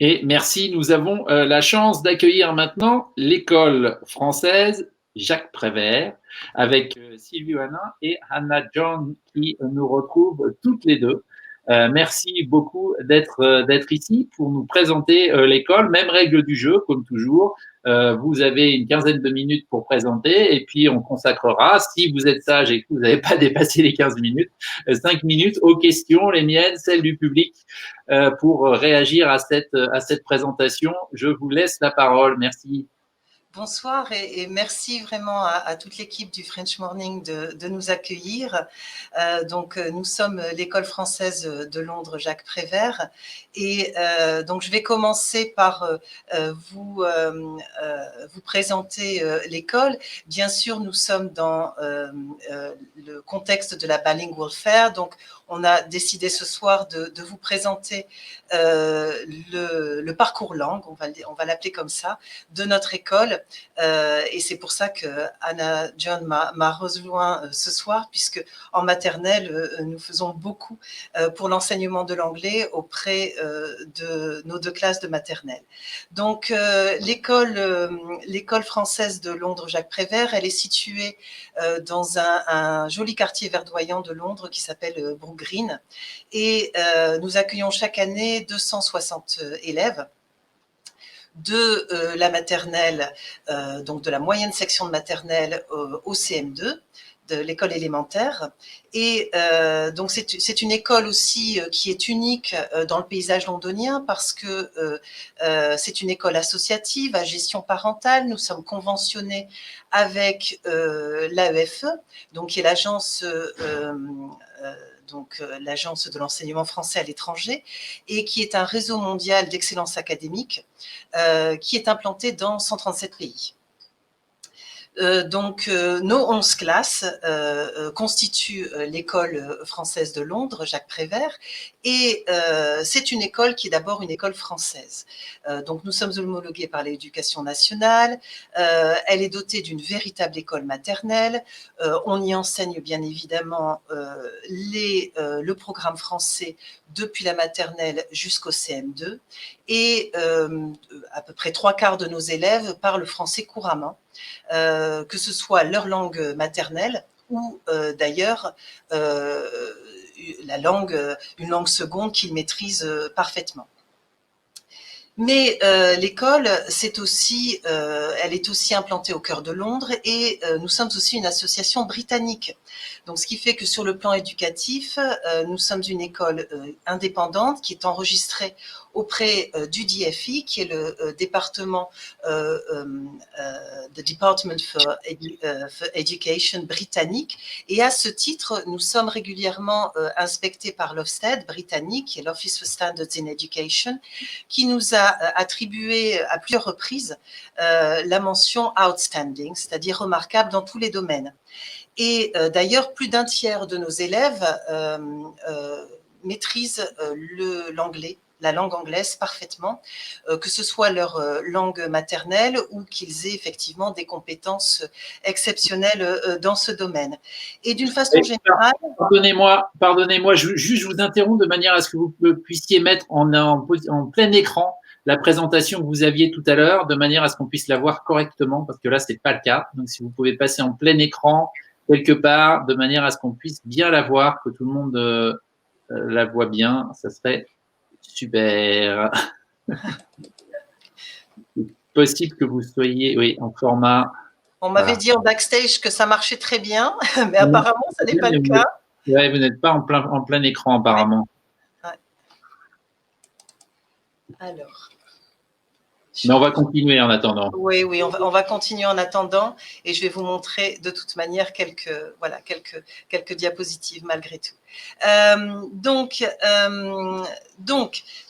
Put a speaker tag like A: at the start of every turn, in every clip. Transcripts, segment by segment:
A: Et merci, nous avons la chance d'accueillir maintenant l'école française Jacques Prévert avec Sylvie Hoinin et Hannah John qui nous retrouvent toutes les deux. Merci beaucoup d'être ici pour nous présenter l'école. Même règle du jeu, comme toujours. Vous avez une quinzaine de minutes pour présenter et puis on consacrera, si vous êtes sage et que vous n'avez pas dépassé les 15 minutes, 5 minutes aux questions, les miennes, celles du public, pour réagir à cette présentation. Je vous laisse la parole. Merci.
B: Bonsoir et merci vraiment à toute l'équipe du French Morning de nous accueillir. Donc, nous sommes l'école française de Londres Jacques Prévert et donc je vais commencer par vous présenter l'école. Bien sûr, nous sommes dans le contexte de la Bilingual Fair, donc on a décidé ce soir de vous présenter le parcours langue, on va l'appeler comme ça, de notre école. Et c'est pour ça que Hannah John m'a rejoint ce soir, puisque en maternelle, nous faisons beaucoup pour l'enseignement de l'anglais auprès de nos 2 classes de maternelle. Donc, l'école française de Londres Jacques Prévert, elle est située dans un joli quartier verdoyant de Londres qui s'appelle Brook Green. Et nous accueillons chaque année 260 élèves de la maternelle, donc de la moyenne section de maternelle au CM2, de l'école élémentaire. Et donc c'est une école aussi qui est unique dans le paysage londonien parce que c'est une école associative à gestion parentale. Nous sommes conventionnés avec l'AEFE, donc qui est l'agence l'agence de l'enseignement français à l'étranger, et qui est un réseau mondial d'excellence académique qui est implanté dans 137 pays. Donc, nos 11 classes constituent l'école française de Londres, Jacques Prévert, et c'est une école qui est d'abord une école française. Donc, nous sommes homologués par l'éducation nationale, elle est dotée d'une véritable école maternelle, on y enseigne bien évidemment le programme français depuis la maternelle jusqu'au CM2, et à peu près 3/4 de nos élèves parlent français couramment. Que ce soit leur langue maternelle ou d'ailleurs une langue seconde qu'ils maîtrisent parfaitement. Mais l'école, elle est aussi implantée au cœur de Londres et nous sommes aussi une association britannique. Donc, ce qui fait que sur le plan éducatif, nous sommes une école indépendante qui est enregistrée auprès du DFE, qui est le département, the Department for Education britannique. Et à ce titre, nous sommes régulièrement inspectés par l'Ofsted britannique, qui est l'Office for Standards in Education, qui nous a attribué à plusieurs reprises la mention outstanding, c'est-à-dire remarquable dans tous les domaines. Et d'ailleurs, plus d'un tiers de nos élèves maîtrisent l'anglais, la langue anglaise parfaitement, que ce soit leur langue maternelle ou qu'ils aient effectivement des compétences exceptionnelles dans ce domaine. Et d'une façon générale…
A: Pardonnez-moi, je vous interromps de manière à ce que vous puissiez mettre en plein écran la présentation que vous aviez tout à l'heure, de manière à ce qu'on puisse la voir correctement, parce que là, ce n'est pas le cas. Donc, si vous pouvez passer en plein écran quelque part, de manière à ce qu'on puisse bien la voir, que tout le monde la voit bien, ça serait super. C'est possible que vous soyez, oui, en format…
B: On m'avait dit en backstage que ça marchait très bien, mais apparemment, ça n'est pas le cas.
A: Ouais, vous n'êtes pas en plein écran, apparemment.
B: Ouais. Alors…
A: Mais on va continuer en attendant.
B: Oui, on va continuer en attendant et je vais vous montrer de toute manière quelques diapositives malgré tout. Donc,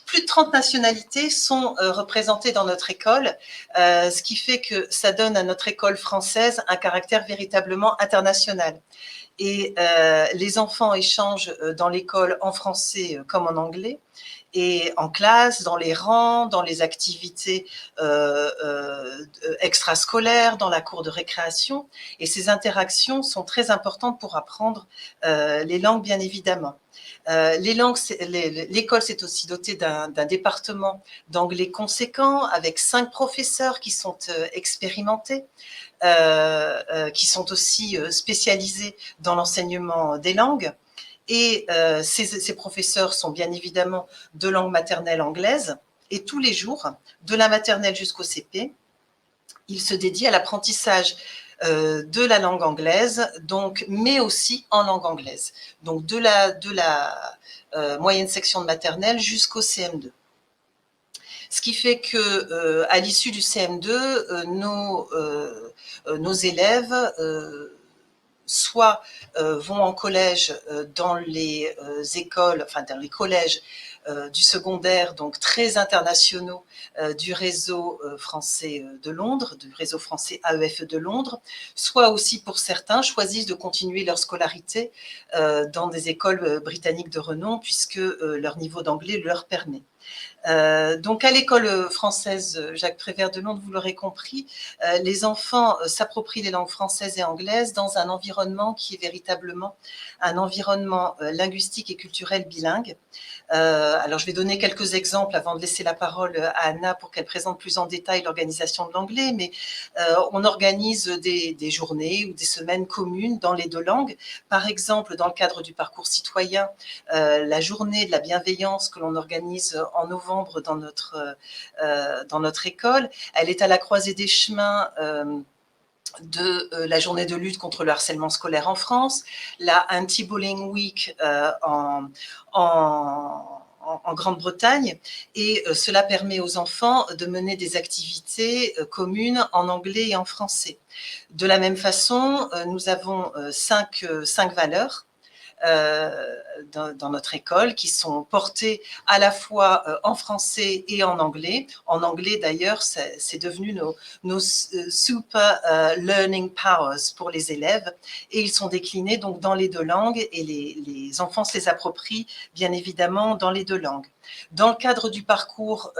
B: plus de 30 nationalités sont représentées dans notre école, ce qui fait que ça donne à notre école française un caractère véritablement international. Et les enfants échangent dans l'école en français comme en anglais. Et en classe, dans les rangs, dans les activités extrascolaires, dans la cour de récréation. Et ces interactions sont très importantes pour apprendre les langues, bien évidemment. L'école s'est aussi dotée d'un département d'anglais conséquent, avec 5 professeurs qui sont expérimentés, qui sont aussi spécialisés dans l'enseignement des langues. Et ces professeurs sont bien évidemment de langue maternelle anglaise. Et tous les jours, de la maternelle jusqu'au CP, ils se dédient à l'apprentissage de la langue anglaise, donc, mais aussi en langue anglaise. Donc de la moyenne section de maternelle jusqu'au CM2. Ce qui fait que à l'issue du CM2, nos élèves soit vont en collège dans les écoles, enfin dans les collèges du secondaire, donc très internationaux du réseau français de Londres, du réseau français AEFE de Londres, soit aussi pour certains choisissent de continuer leur scolarité dans des écoles britanniques de renom, puisque leur niveau d'anglais leur permet. Donc à l'école française Jacques Prévert de Londres, vous l'aurez compris, les enfants s'approprient les langues françaises et anglaises dans un environnement qui est véritablement un environnement linguistique et culturel bilingue. Alors je vais donner quelques exemples avant de laisser la parole à Anna pour qu'elle présente plus en détail l'organisation de l'anglais, mais on organise des journées ou des semaines communes dans les 2 langues. Par exemple, dans le cadre du parcours citoyen, la journée de la bienveillance que l'on organise en novembre dans notre école, elle est à la croisée des chemins de la journée de lutte contre le harcèlement scolaire en France, la Anti-Bullying Week en Grande-Bretagne, et cela permet aux enfants de mener des activités communes en anglais et en français. De la même façon, nous avons cinq valeurs dans notre école qui sont portées à la fois en français et en anglais. En anglais, d'ailleurs, c'est devenu nos super learning powers pour les élèves, et ils sont déclinés donc dans les 2 langues, et les enfants se les approprient bien évidemment dans les 2 langues. Dans le cadre du parcours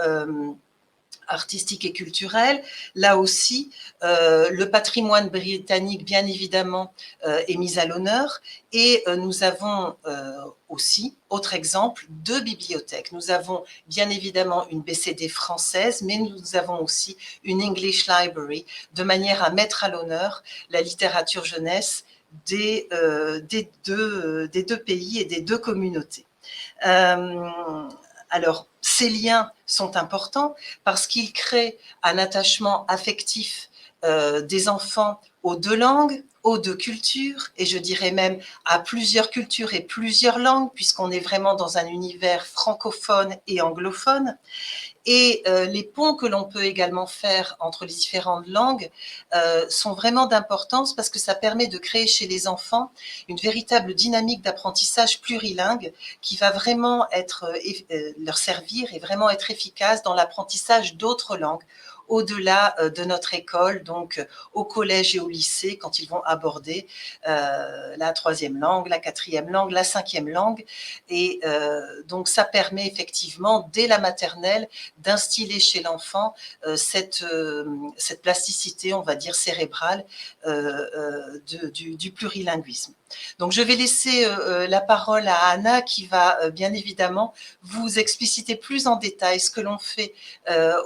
B: artistique et culturel, là aussi, le patrimoine britannique, bien évidemment, est mis à l'honneur, et nous avons aussi, autre exemple, 2 bibliothèques. Nous avons bien évidemment une BCD française, mais nous avons aussi une English Library, de manière à mettre à l'honneur la littérature jeunesse des 2 pays et des 2 communautés. Alors, ces liens sont importants parce qu'ils créent un attachement affectif des enfants aux 2 langues, aux 2 cultures, et je dirais même à plusieurs cultures et plusieurs langues, puisqu'on est vraiment dans un univers francophone et anglophone. Et les ponts que l'on peut également faire entre les différentes langues sont vraiment d'importance, parce que ça permet de créer chez les enfants une véritable dynamique d'apprentissage plurilingue qui va vraiment leur servir et vraiment être efficace dans l'apprentissage d'autres langues au-delà de notre école, donc au collège et au lycée, quand ils vont aborder la 3e langue, la 4e langue, la 5e langue. Et donc ça permet effectivement, dès la maternelle, d'instiller chez l'enfant cette plasticité, on va dire, cérébrale du plurilinguisme. Donc je vais laisser la parole à Anna, qui va bien évidemment vous expliciter plus en détail ce que l'on fait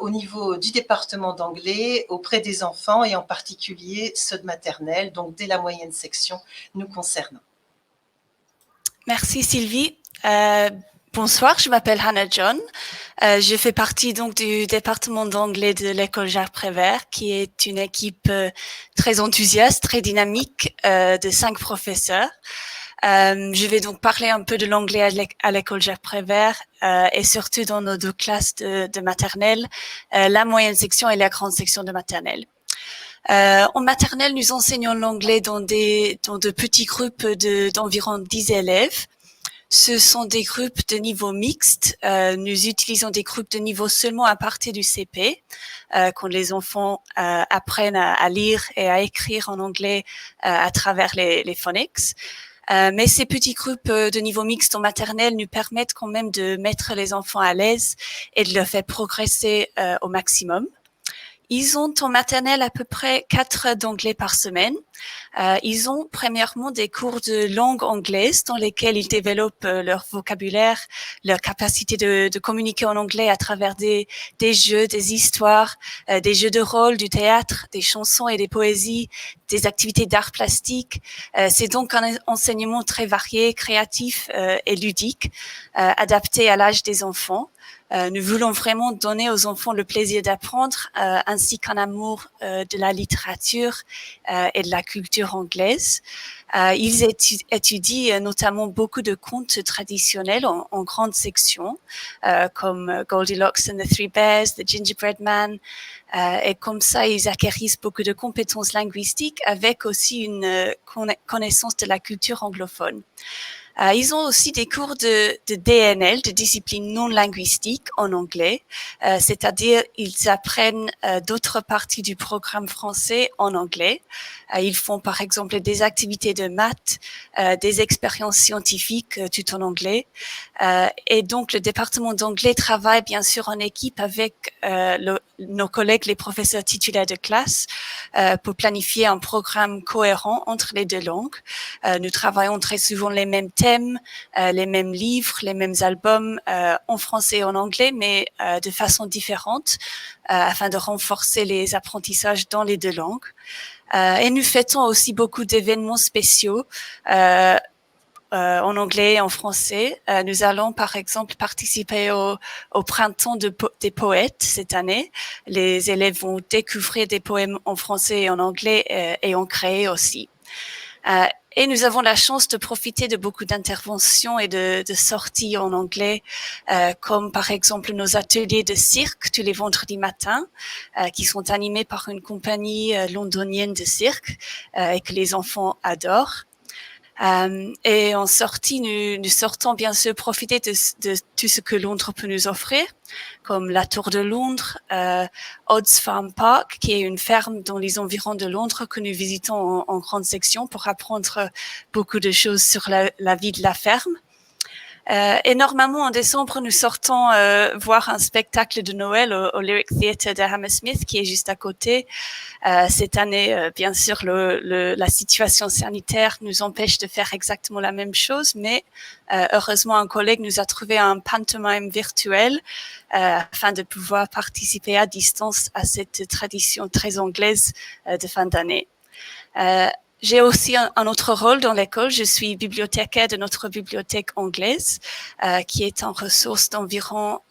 B: au niveau du département d'anglais auprès des enfants, et en particulier ceux de maternelle, donc dès la moyenne section nous concernant.
C: Merci Sylvie. Bonsoir, je m'appelle Hannah John. Je fais partie donc du département d'anglais de l'école Jacques Prévert, qui est une équipe très enthousiaste, très dynamique, de 5 professeurs. Je vais donc parler un peu de l'anglais à l'école Jacques Prévert, et surtout dans nos 2 classes de maternelle, la moyenne section et la grande section de maternelle. En maternelle, nous enseignons l'anglais dans de petits groupes d'environ 10 élèves. Ce sont des groupes de niveau mixte. Nous utilisons des groupes de niveau seulement à partir du CP, quand les enfants apprennent à lire et à écrire en anglais à travers les phonics. Mais ces petits groupes de niveau mixte en maternelle nous permettent quand même de mettre les enfants à l'aise et de les faire progresser au maximum. Ils ont en maternelle à peu près 4 heures d'anglais par semaine. Ils ont premièrement des cours de langue anglaise dans lesquels ils développent leur vocabulaire, leur capacité de communiquer en anglais à travers des jeux, des histoires, des jeux de rôle, du théâtre, des chansons et des poésies, des activités d'art plastique. C'est donc un enseignement très varié, créatif et ludique, adapté à l'âge des enfants. Nous voulons vraiment donner aux enfants le plaisir d'apprendre, ainsi qu'un amour de la littérature et de la culture anglaise. Ils étudient notamment beaucoup de contes traditionnels en grandes sections, comme Goldilocks and the Three Bears, The Gingerbread Man, et comme ça, ils acquérissent beaucoup de compétences linguistiques avec aussi une connaissance de la culture anglophone. Ils ont aussi des cours de DNL, de discipline non linguistique en anglais, c'est-à-dire ils apprennent d'autres parties du programme français en anglais. Ils font par exemple des activités de maths, des expériences scientifiques tout en anglais. Et donc le département d'anglais travaille bien sûr en équipe avec nos collègues, les professeurs titulaires de classe, pour planifier un programme cohérent entre les deux langues. Nous travaillons très souvent les mêmes thèmes, les mêmes livres, les mêmes albums en français et en anglais, mais de façon différente, afin de renforcer les apprentissages dans les deux langues. Et nous fêtons aussi beaucoup d'événements spéciaux en anglais et en français. Nous allons par exemple participer au printemps des poètes cette année. Les élèves vont découvrir des poèmes en français et en anglais et en créer aussi. Et nous avons la chance de profiter de beaucoup d'interventions et de sorties en anglais, comme par exemple nos ateliers de cirque tous les vendredis matins, qui sont animés par une compagnie londonienne de cirque et que les enfants adorent. Et en sortie, nous sortons bien sûr profiter de tout ce que Londres peut nous offrir, comme la Tour de Londres, Odds Farm Park, qui est une ferme dans les environs de Londres que nous visitons en grande section pour apprendre beaucoup de choses sur la vie de la ferme. Et normalement, en décembre, nous sortons voir un spectacle de Noël au Lyric Theatre de Hammersmith, qui est juste à côté. Cette année, bien sûr, la situation sanitaire nous empêche de faire exactement la même chose, mais heureusement, un collègue nous a trouvé un pantomime virtuel afin de pouvoir participer à distance à cette tradition très anglaise de fin d'année. J'ai aussi un autre rôle dans l'école. Je suis bibliothécaire de notre bibliothèque anglaise, qui est en ressource d'environ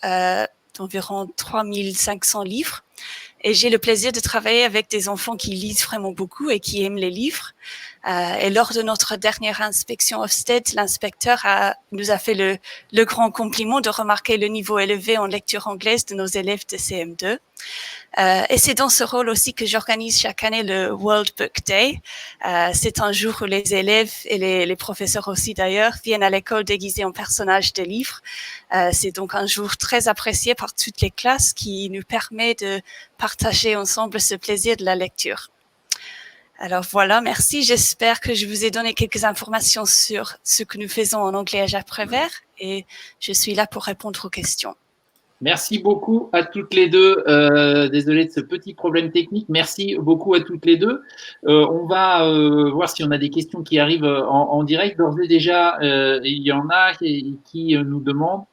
C: 3500 livres. Et j'ai le plaisir de travailler avec des enfants qui lisent vraiment beaucoup et qui aiment les livres. Et lors de notre dernière inspection Ofsted, l'inspecteur nous a fait le grand compliment de remarquer le niveau élevé en lecture anglaise de nos élèves de CM2. Et c'est dans ce rôle aussi que j'organise chaque année le World Book Day. C'est un jour où les élèves et les professeurs aussi d'ailleurs viennent à l'école déguisés en personnages de livres. C'est donc un jour très apprécié par toutes les classes qui nous permet de partager ensemble ce plaisir de la lecture. Alors voilà, merci. J'espère que je vous ai donné quelques informations sur ce que nous faisons en anglais à Jacques Prévert et je suis là pour répondre aux questions.
A: Merci beaucoup à toutes les deux. Désolé de ce petit problème technique. Merci beaucoup à toutes les deux. On va voir si on a des questions qui arrivent en direct. D'ores et déjà, il y en a qui nous demandent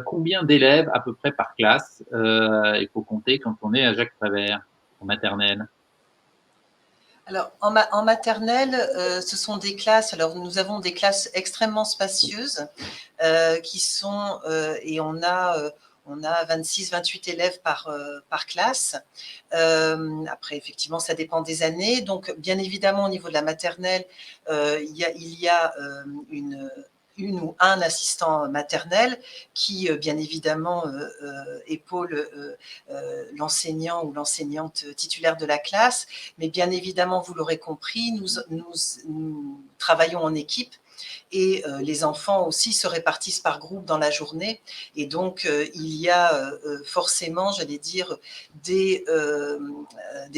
A: combien d'élèves à peu près par classe il faut compter quand on est à Jacques Prévert en maternelle.
B: Alors, en maternelle, ce sont des classes. Alors, nous avons des classes extrêmement spacieuses qui sont, et on a 26, 28 élèves par classe. Après, effectivement, ça dépend des années. Donc, bien évidemment, au niveau de la maternelle, il y a une ou un assistant maternel qui, bien évidemment, épaule l'enseignant ou l'enseignante titulaire de la classe. Mais bien évidemment, vous l'aurez compris, nous travaillons en équipe. Et les enfants aussi se répartissent par groupe dans la journée. Et donc, il y a forcément, j'allais dire, des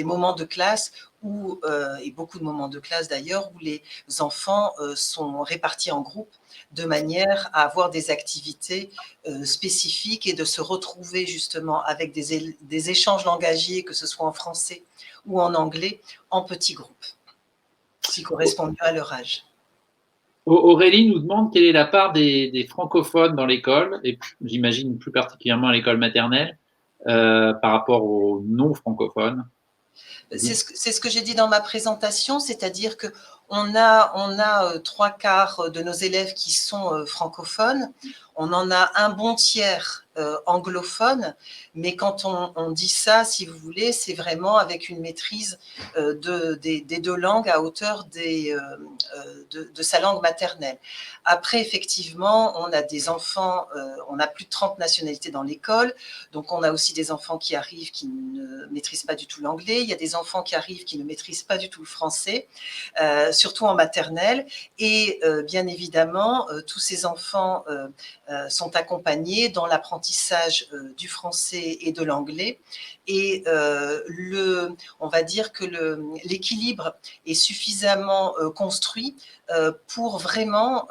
B: moments de classe et beaucoup de moments de classe d'ailleurs, où les enfants sont répartis en groupes de manière à avoir des activités spécifiques et de se retrouver justement avec des échanges langagiers, que ce soit en français ou en anglais, en petits groupes, qui correspondent mieux à leur âge.
A: Aurélie nous demande quelle est la part des francophones dans l'école, et j'imagine plus particulièrement à l'école maternelle, par rapport aux non-francophones.
B: C'est ce que j'ai dit dans ma présentation, c'est-à-dire que on a 3/4 de nos élèves qui sont francophones, on en a un bon tiers anglophones, mais quand on dit ça, si vous voulez, c'est vraiment avec une maîtrise des 2 langues à hauteur de sa langue maternelle. Après, effectivement, on a des enfants, on a plus de 30 nationalités dans l'école, donc on a aussi des enfants qui arrivent qui ne maîtrisent pas du tout l'anglais, il y a des enfants qui arrivent qui ne maîtrisent pas du tout le français, surtout en maternelle, et bien évidemment, tous ces enfants sont accompagnés dans l'apprentissage du français et de l'anglais, et on va dire que l'équilibre est suffisamment construit pour vraiment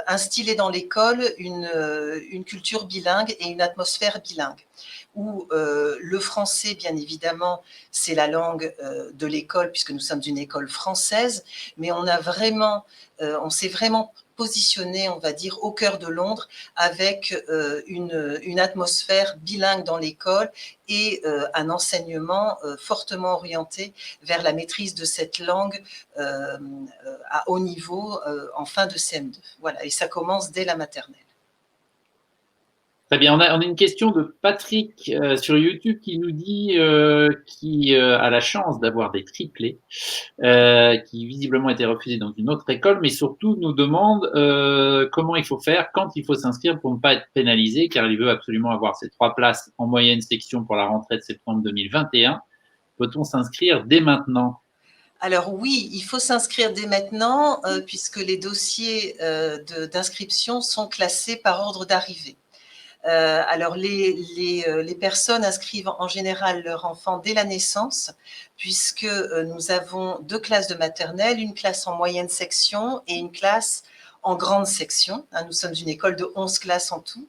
B: instiller dans l'école une culture bilingue et une atmosphère bilingue, où le français, bien évidemment, c'est la langue de l'école, puisque nous sommes une école française, mais on s'est vraiment positionné, on va dire, au cœur de Londres, avec une atmosphère bilingue dans l'école et un enseignement fortement orienté vers la maîtrise de cette langue à haut niveau en fin de CM2. Voilà, et ça commence dès la maternelle.
A: Très bien, on a une question de Patrick sur YouTube qui nous dit qui a la chance d'avoir des triplés, qui visiblement étaient refusés dans une autre école, mais surtout nous demande comment il faut faire quand il faut s'inscrire pour ne pas être pénalisé, car il veut absolument avoir ces 3 places en moyenne section pour la rentrée de septembre 2021. Peut-on s'inscrire dès maintenant?
B: Alors oui, il faut s'inscrire dès maintenant puisque les dossiers d'inscription sont classés par ordre d'arrivée. Alors, les personnes inscrivent en général leur enfant dès la naissance, puisque nous avons 2 classes de maternelle, une classe en moyenne section et une classe en grande section. Nous sommes une école de 11 classes en tout.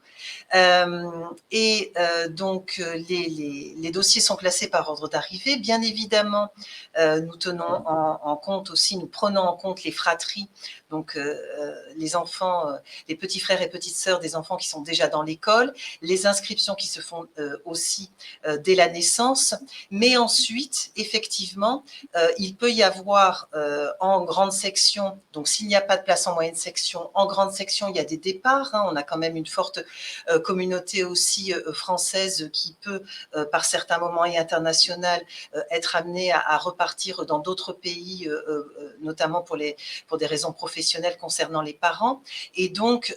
B: Donc, les dossiers sont classés par ordre d'arrivée. Bien évidemment, nous tenons en compte aussi, nous prenons en compte les fratries, donc les enfants, les petits frères et petites sœurs des enfants qui sont déjà dans l'école, les inscriptions qui se font aussi dès la naissance. Mais ensuite, effectivement, il peut y avoir en grande section, donc s'il n'y a pas de place en moyenne section, en grande section, il y a des départs. On a quand même une forte communauté aussi française qui peut, par certains moments et internationale, être amenée à repartir dans d'autres pays, notamment pour des raisons professionnelles concernant les parents. Et donc,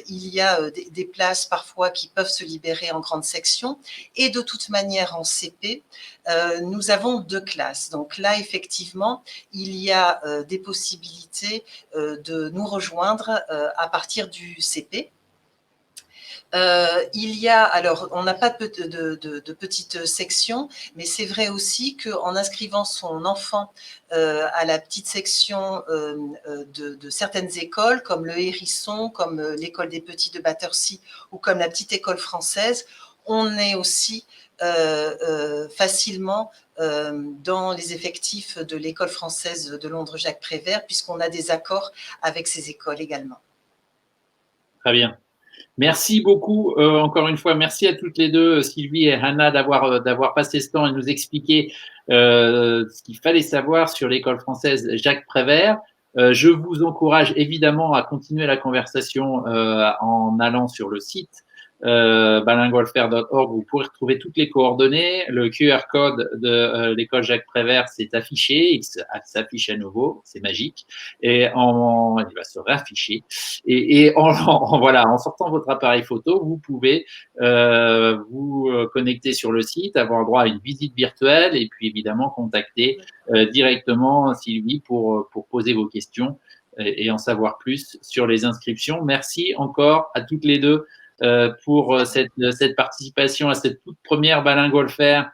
B: il y a des places parfois qui peuvent se libérer en grande section. Et de toute manière, en CP, nous avons 2 classes. Donc là, effectivement, il y a des possibilités de nous rejoindre à partir du CP. Il y a, alors, on n'a pas de petite section, mais c'est vrai aussi qu'en inscrivant son enfant à la petite section de certaines écoles, comme le Hérisson, comme l'école des petits de Battersea ou comme la petite école française, on est aussi facilement dans les effectifs de l'école française de Londres Jacques Prévert, puisqu'on a des accords avec ces écoles également.
A: Très bien. Merci beaucoup. Encore une fois, merci à toutes les deux, Sylvie et Hannah, d'avoir passé ce temps et nous expliquer ce qu'il fallait savoir sur l'école française Jacques Prévert. Je vous encourage évidemment à continuer la conversation en allant sur le site bilingualfair.org. Vous pourrez retrouver toutes les coordonnées. Le QR code de l'école Jacques Prévert s'est affiché, il s'affiche à nouveau, c'est magique, et il va se réafficher. Et voilà, en sortant votre appareil photo, vous pouvez vous connecter sur le site, avoir droit à une visite virtuelle et puis évidemment contacter directement Sylvie pour poser vos questions et en savoir plus sur les inscriptions. Merci encore à toutes les deux pour cette participation à cette toute première Bilingual Fair